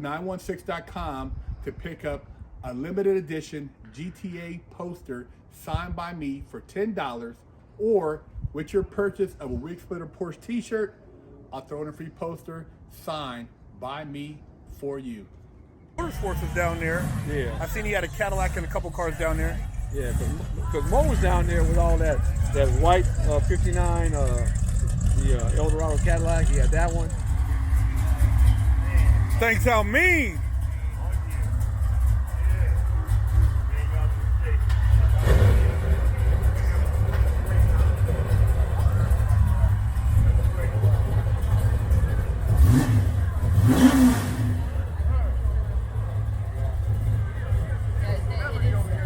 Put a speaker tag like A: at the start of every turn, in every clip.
A: 916.com to pick up a limited edition GTA poster signed by me for $10, or with your purchase of a Wig Splitter Porsche t-shirt, I'll throw in a free poster signed by me for you.
B: Motorsports was down there.
C: Yeah.
B: I seen he had a Cadillac and a couple cars down there.
C: Yeah, because Mo was down there with all that white 59, the Eldorado Cadillac. He had that one.
B: Thanks how mean.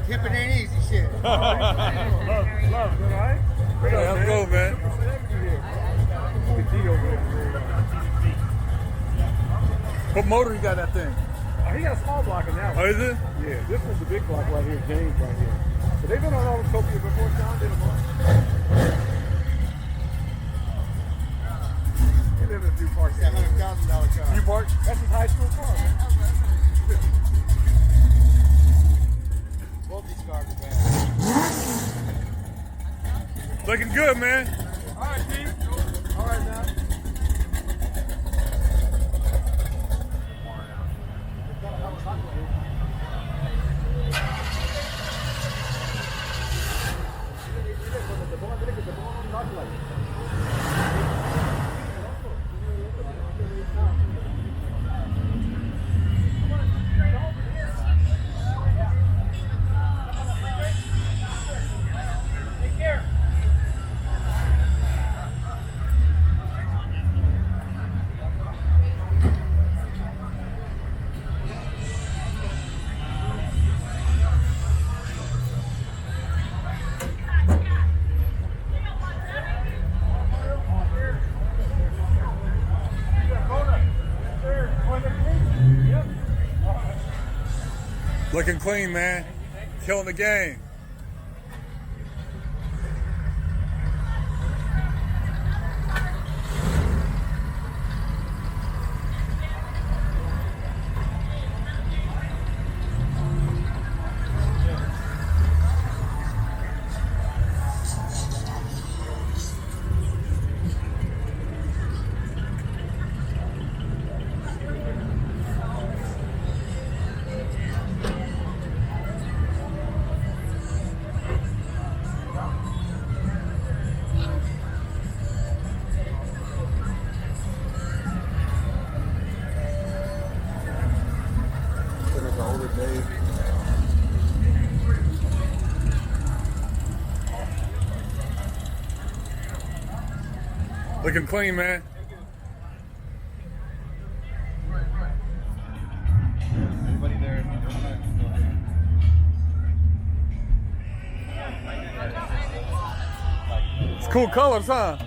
D: Tipping ain't easy shit.
B: Love, all right? Yeah, let's go, man. What motor you got that thing?
C: He got a small block in that one.
B: Oh, is it?
C: Yeah, this one's the big block right here, James right here. But they've been on all the Tokyo before. John did them all. He lived in a few parks.
D: That $100,000 car.
B: You parked?
C: That's his high school car, man.
D: Both these cars are bad.
B: Looking good, man.
C: All right, Steve. All right, now.
B: Looking clean, man. Killing the game. Looking clean, man.
E: Everybody there?
B: It's cool colors, huh?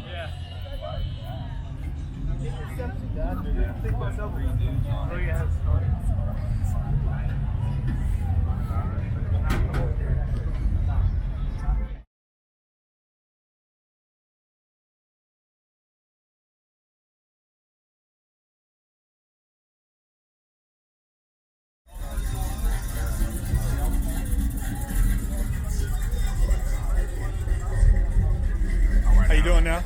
B: How you doing now?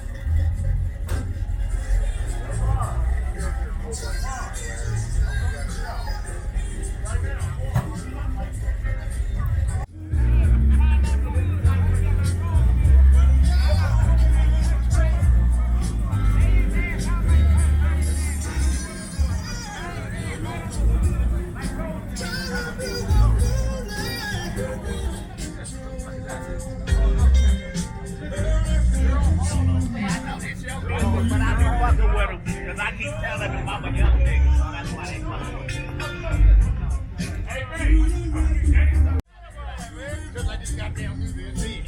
F: But I be fucking with them because I keep telling them I'm a young nigga, so that's why they fucking with me. Just like this goddamn movie is me.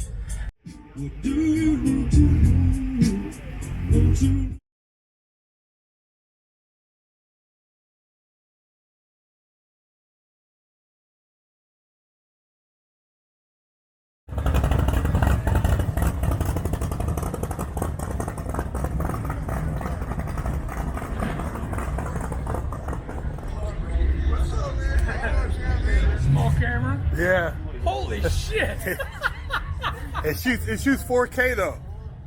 C: Small camera.
B: Yeah.
C: Holy shit!
B: It shoots 4K though.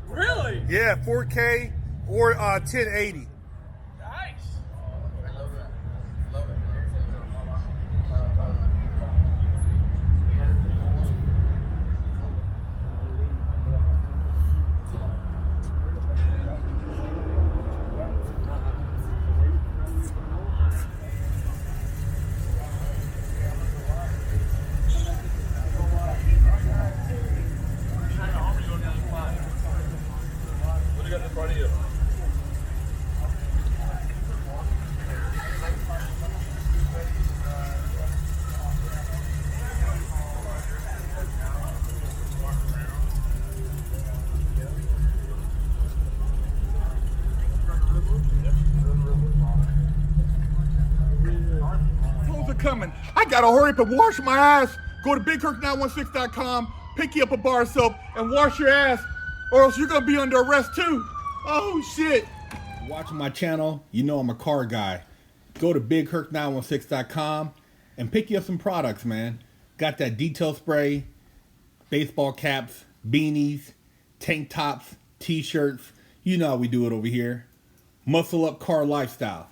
C: Really?
B: Yeah, 4K or 1080.
C: Nice. What do you got in front of you?
A: Clothes are coming. I gotta hurry up and wash my ass. Go to BigKirk916.com, pick you up a bar of soap, and wash your ass, or else you're gonna be under arrest too. Oh shit. Watching my channel, you know I'm a car guy. Go to BigKirk916.com and pick you up some products, man. Got that detail spray, baseball caps, beanies, tank tops, t-shirts. You know how we do it over here. Muscle Up Car Lifestyle.